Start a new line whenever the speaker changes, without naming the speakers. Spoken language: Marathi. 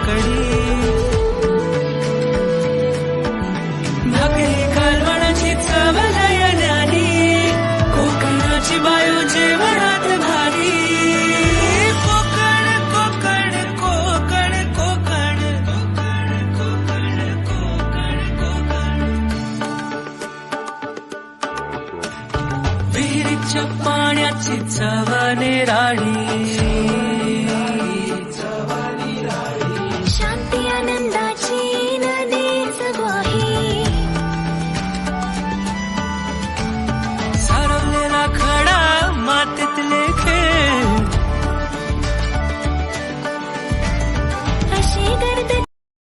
कडी भाकरी कालवणाची चव लयण्यानी कोकणाची बायो जेवणात भारी कोकण कोकण कोकण कोकण कोकण कोकण कोकण विहिरीच्या पाण्याची चव निराळी